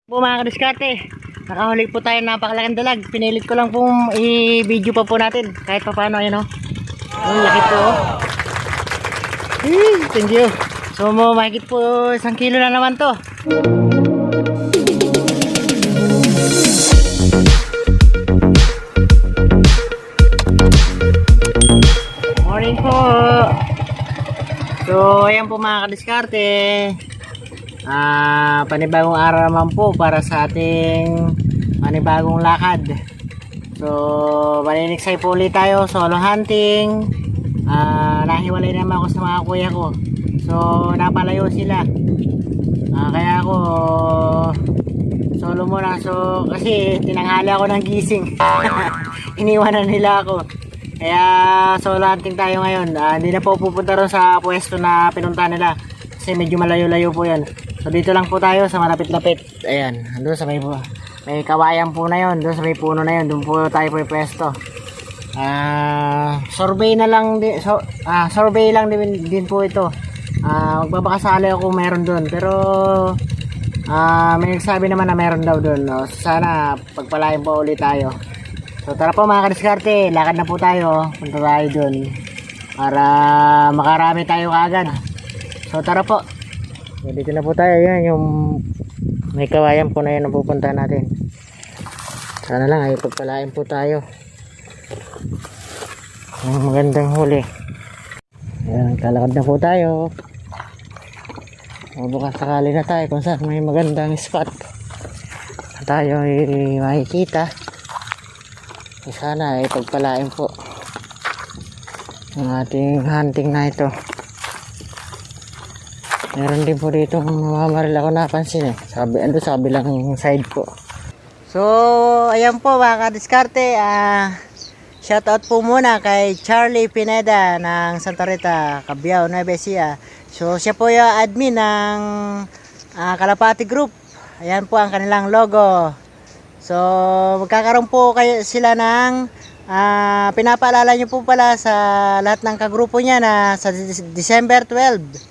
Po mga kadiskarte, nakahuli po tayo ng napakalaking dalag. Pinilit ko lang pong i-video pa po natin kahit pa paano. Ayan o, laki po. Thank you. So mahigit po 1 kilo na naman to. Morning po. So ayan po mga kadiskarte, panibagong araw naman po para sa ating panibagong lakad. So maniniksay po ulit tayo, solo hunting. Nahiwalay naman ako sa mga kuya ko, so napalayo sila. Kaya ako solo muna, so kasi tinanghali ako ng gising. Iniwanan nila ako, kaya solo hunting tayo ngayon. Hindi na po pupunta ron sa pwesto na pinunta nila kasi medyo malayo-layo po yan. So dito lang po tayo sa malapit-lapit. Ayan, doon sa may kawayan po na yon, doon sa may puno na yon, doon po tayo po pwesto. Survey na lang din, survey lang din po ito. Magbabakasali ako meron doon, pero may nagsabi naman na meron daw doon. Sana pagpalain po ulit tayo. So tara po mga kadiskarte, lakad na po tayo, punta tayo doon para makarami tayo kaagad. So tara po. So, dito na po tayo. Yan yung may kawayan po na yun ang pupunta natin. Sana lang ay pagpalain po tayo. Magandang huli. Ayan, kalakad na po tayo. Bukas sakali na tayo kung saan may magandang spot na tayo ay makikita. So, sana ay pagpalain po ang ating hunting na ito. Meron din po dito mamamaril ako napansin sabi lang side po. So ayan po mga kadiskarte, shoutout po muna kay Charlie Pineda ng Santa Rita, Cabiao, Nueva Ecija. So siya po yung admin ng Kalapati Group. Ayan po ang kanilang logo. So magkakaroon po kayo sila ng pinapaalala nyo po pala sa lahat ng kagrupo niya na sa December 12.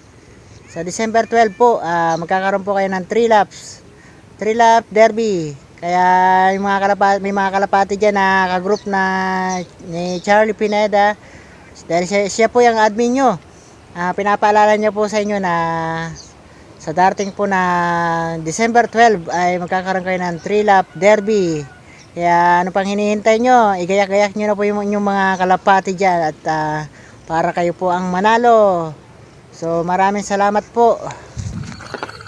Sa December 12 po, magkakaroon po kayo ng 3 lap derby. Kaya yung may mga kalapati dyan na kagroup na ni Charlie Pineda, dahil siya po yung admin nyo, pinapaalala niya po sa inyo na sa darating po na December 12 ay magkakaroon kayo ng 3 lap derby. Kaya ano pang hinihintay nyo, igayak-gayak nyo na po yung mga kalapati dyan at para kayo po ang manalo. So maraming salamat po.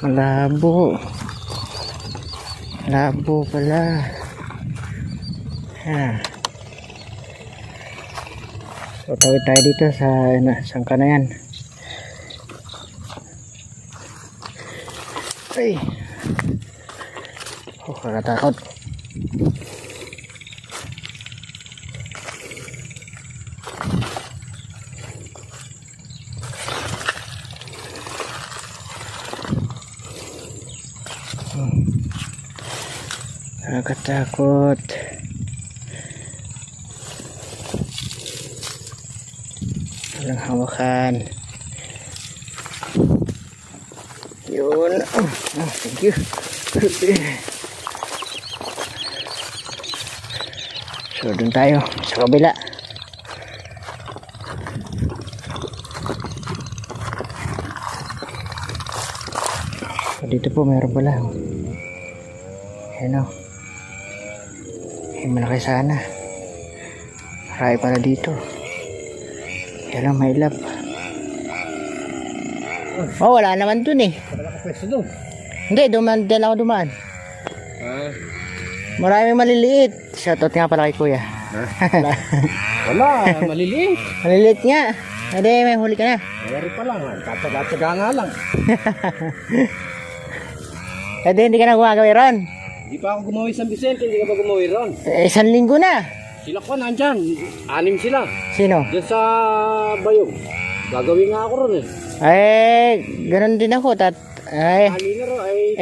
Malabo pala. So tawid tayo dito sa sangka na yan. Ay, kakatakot. Nakakatakot. Walang hawakan. Yun. Thank you. So dun tayo sa kabila. So dito po meron pala. Ayan o. Malaki sana. Marami pala dito. Kaya lang may lab. Wala naman dun eh. Hindi, dumaan ako. Maraming maliliit. Shoutout nga pala kay kuya. Wala, maliliit. Maliliit nga. Hindi, may huli ka na. Mayari pa lang. Tatsaga nga lang. Hindi ka na gumagawa ron. Hindi pa ako gumawi sa Vicente, hindi ka ba gumawi ron? 1 linggo na. Sila ko nandyan, 6 sila. Sino? Diyan sa Bayog. Gagawin nga ako ron eh. Ganun din ako. Halina ron ay...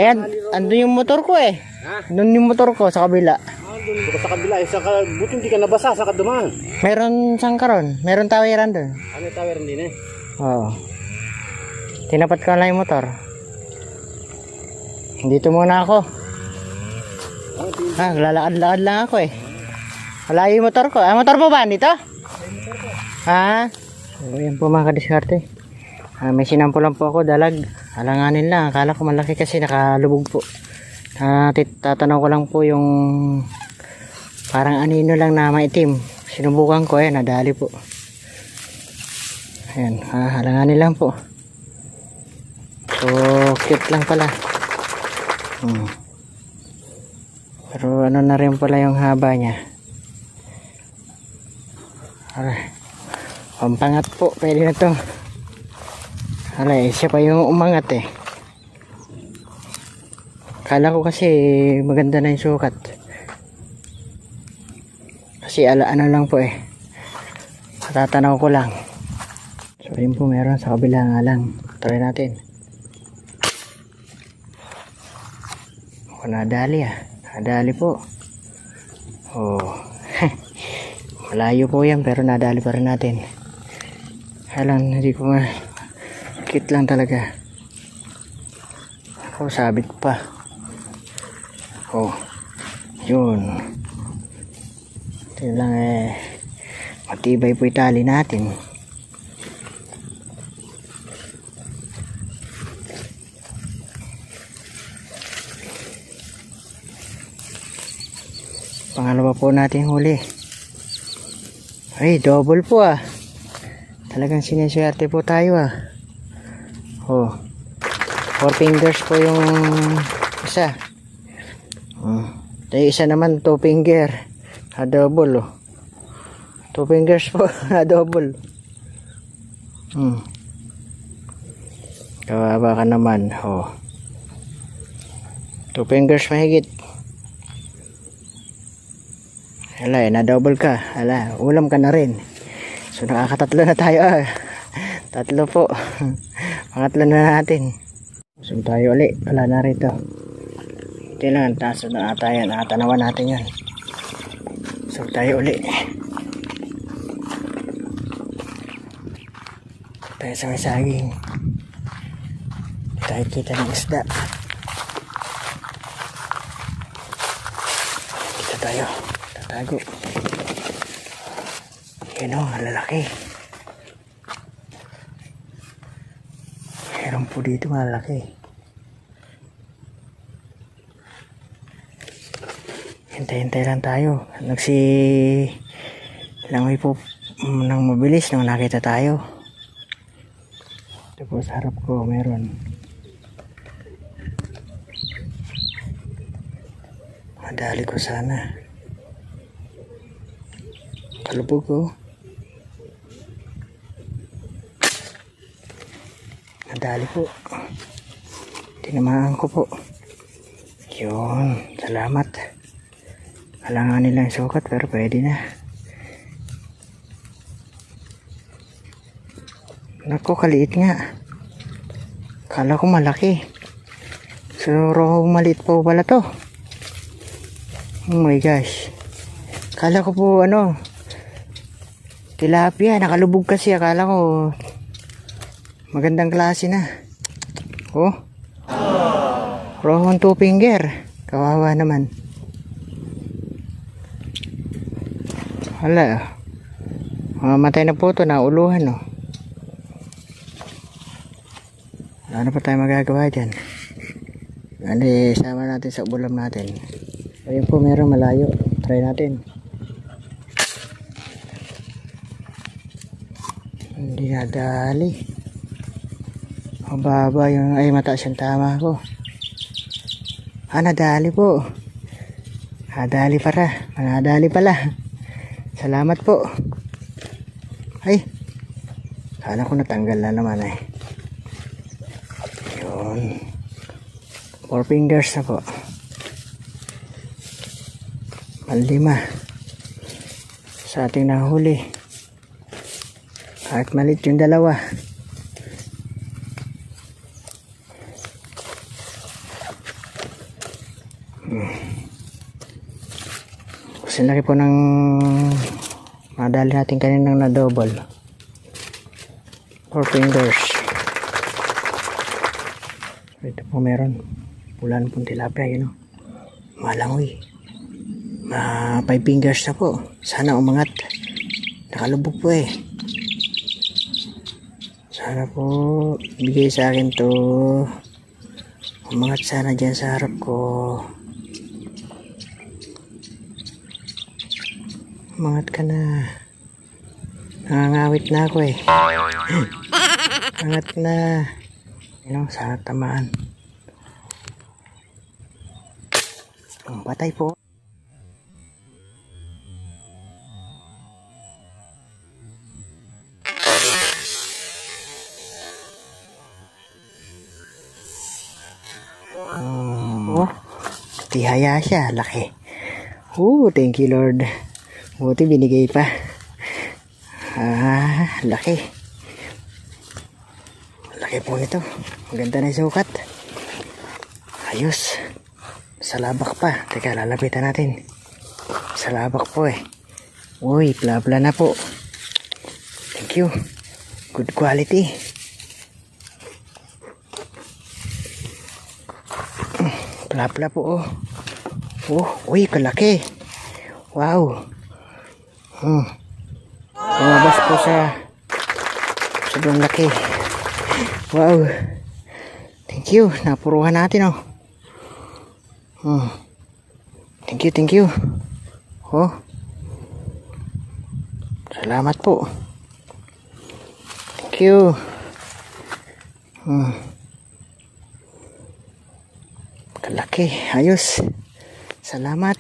Andun yung motor ko eh. Ha? Doon yung motor ko sa kabila. Doon ko sa kabila. Buti hindi ka nabasa sa kadumaan. Meron sangkaron. Meron tawiran doon. Ano yung tower din eh? Oo. Tinapat ko lang yung motor. Dito muna ako. Lalakad-lakad lang ako eh. Malayo yung motor ko. Motor mo ba dito? So, yan po mga kadiskarte. May sinampo lang po ako, dalag. Alanganin lang. Akala ko malaki kasi nakalubog po. Tatanaw ko lang po yung parang anino lang na maitim. Sinubukan ko, nadali po. Ayan, alanganin lang po. So, cute lang pala. Pero ano na rin pala yung haba niya. Alright. Pampangat po, pwede na to. Alright, siya pa yung umangat eh. Kala ko kasi maganda na yung sukat. Kasi ano lang po eh. Matatanaw ko lang. So yun po, meron sa kabila nga lang. Try natin. Nadali Nadali po. Malayo po yan pero nadali pa rin natin. Halang hindi ko kit lang talaga. Sabit pa. Yun. Ito lang matibay po itali natin. Pangalawa po natin huli. Ay, double po Talagang sineswerte po tayo 4 fingers po yung isa. Tayo isa naman 2 finger. Double 2 fingers po double. Kawawa ka naman. 2 fingers mahigit. Hala, na-double ka. Hala, ulam ka na rin. So, nakakatatlo na tayo. Tatlo po. Pangatlo na natin. So, tayo ulit. Wala na rito. Ito lang. Taso na ata yan. Tanawan natin yan. So, tayo ulit. Tayo sa may saging. Tayo kita ng isda. Kita tayo. Tago. Yan lalaki. Meron po dito malalaki. Hintay-hintay lang tayo. Langoy po ng mabilis nung nakita tayo. Ito po sa harap ko meron. Madali ko sana. Kalubog Nadali po. Tinamaan ko po. Yun. Salamat. Alangan nilang sukat pero pwede na. Naku, kaliit nga. Kala ko malaki. So, maliit po pala to. Oh my gosh. Kala ko po tilapia, nakalubog kasi. Akala ko magandang klase na. Rohon 2 finger. Kawawa naman. Hala. Mamatay na po ito. Nauluhan Wala na pa tayo magagawa dyan. Sama natin sa ulam natin. Ayun po, meron malayo. Try natin. Hindi nadali. Mababa yung mataas yung tama ko. Nadali po. Nadali pala. Salamat po. Ay. Kala ko natanggal na naman Yun. 4 fingers na po. 5 sa ating nahuli. At malit yung dalawa. Kasi laki po ng madali natin kaninang na double. 4 fingers. Ito po meron. Pulan pong tilapia, Malangoy. 5 fingers na po. Sana umangat. Nakalubog po eh. Sana po bigay sa akin to. Umangat sana dyan sa harap ko. Umangat ka na. Nangangawit na ako eh. Umangat na. Sana tamaan. Patay po. Tihaya siya, laki. Thank you Lord. Buti binigay pa. Laki. Laki po nito. Maganda na yung sukat. Ayos. Salabak pa. Teka, lalapitan natin. Salabak po eh. Uy, bla na po. Thank you. Good quality. Bla po oh. Uy, kalaki. Wow. Lumabas po sa sobrang laki. Wow. Thank you. Napuruhan natin oh. Thank you. Salamat po. Thank you. Kalaki. Ayos. Salamat.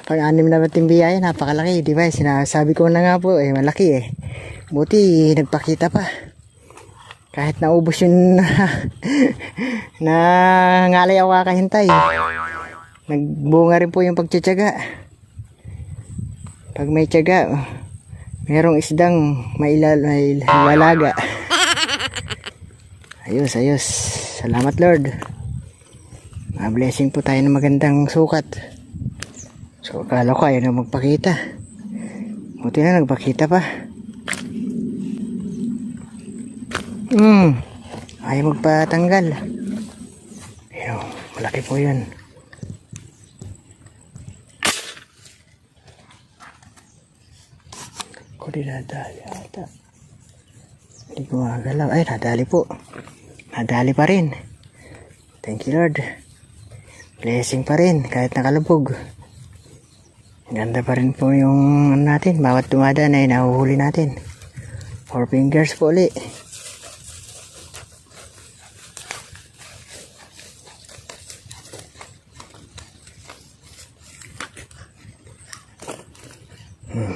Pag-anim na bating biyaya, napakalaki. Di ba? Sinasabi ko na nga po, malaki eh. Buti, nagpakita pa. Kahit naubos yung na ngalay ako kakahintay. Nagbunga rin po yung pagtsatsaga. Pag may tsaga, merong isdang may lalaga. Ayos. Salamat Lord. Blessing po tayo ng magandang sukat. So akala ko ayaw na magpakita. Buti na nagpakita pa. Ayaw magpatanggal. Ayun, malaki po yun. Ako di nadali ata. Hindi ko magalaw. Ay, nadali po. Nadali pa rin. Thank you Lord. Blessing pa rin kahit nakalubog. Ganda pa rin po yung natin. Bawat dumadaan ay nahuhuli natin. 4 fingers po ulit.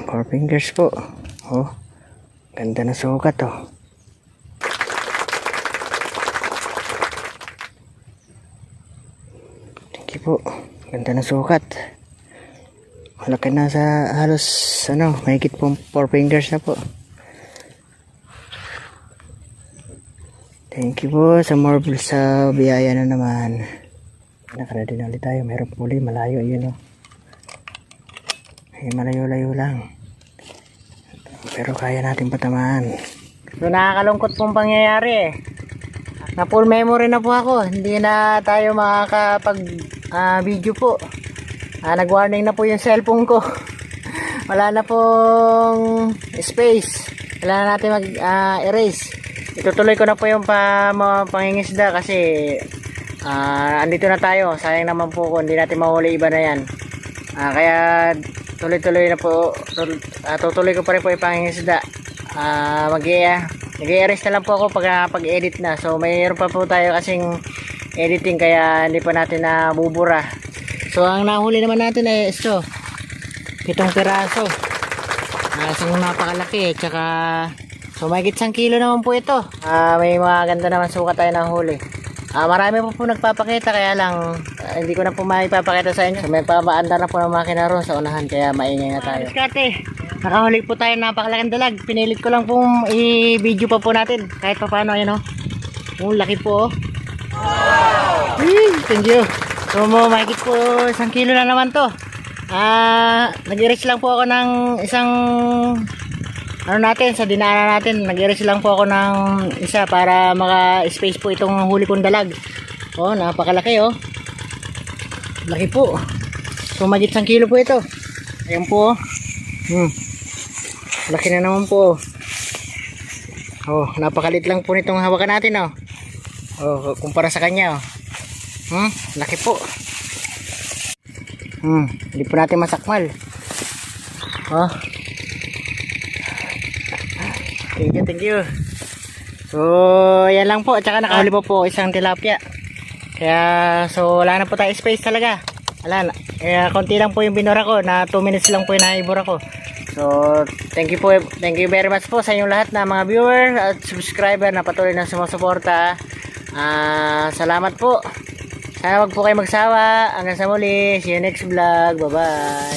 Four fingers po. Ganda na sukat oh. Thank you po. Ganda na sukat. Malaki na sa halos mahigit po 4 fingers na po. Thank you po sa marble sa biyaya na naman. Nakaredy na ulit tayo. Meron po ulit malayo yun oh. Malayo-layo lang. Pero kaya natin patamaan. So nakakalungkot pong pangyayari eh. Na full memory na po ako. Hindi na tayo makakapag video po. Nag-warning na po yung cellphone ko. Wala na pong space. Wala na natin mag-erase. Itutuloy ko na po yung pangingisda kasi andito na tayo. Sayang naman po kung hindi natin mahuli iba na yan. Kaya tuloy-tuloy na po. Tutuloy ko pa rin po yung pangingisda. Nag-i-erase na lang po ako pag-edit na. So mayroon pa po tayo kasing editing kaya hindi pa natin nabubura. So ang nahuli naman natin ay ito. 7 piraso. Isang napakalaki. Tsaka so may 1 kilo naman po ito. May mga ganda naman sukat tayo nahuli. Marami po nagpapakita kaya lang hindi ko na po maipapakita sa inyo. So, may pamaandar na po ng makina ron sa unahan kaya maingay na tayo. Diskarte, nakahuli po tayo napakalaking dalag. Pinilit ko lang pong i-video pa po natin kahit pa paano. Ayan o. Laki po o. Thank you. So mahigit po 1 kilo na naman to. Nag-erase lang po ako ng isang sa dinaanan natin. Nag-erase lang po ako ng isa para maka-space po itong huli kong dalag. Napakalaki oh. laki po. So magit 1 kilo po ito. Ayan po. Laki na naman po. Oh, napakalit lang po nitong hawakan natin, oh. Oh, kumpara sa kanya, oh. Laki po. Hindi po natin masakmal. Oh. Thank you. So, yan lang po. At saka nakahuli po isang tilapia. Kaya, so wala na po tayo space talaga. Wala na. Kaya konti lang po yung binura ko. Na 2 minutes lang po yung naibura ko. So, thank you very much po sa inyong lahat na mga viewers at subscriber na patuloy na sumusuporta. Salamat po. Sana wag po kayo magsawa. Hanggang sa muli. See you next vlog. Bye-bye.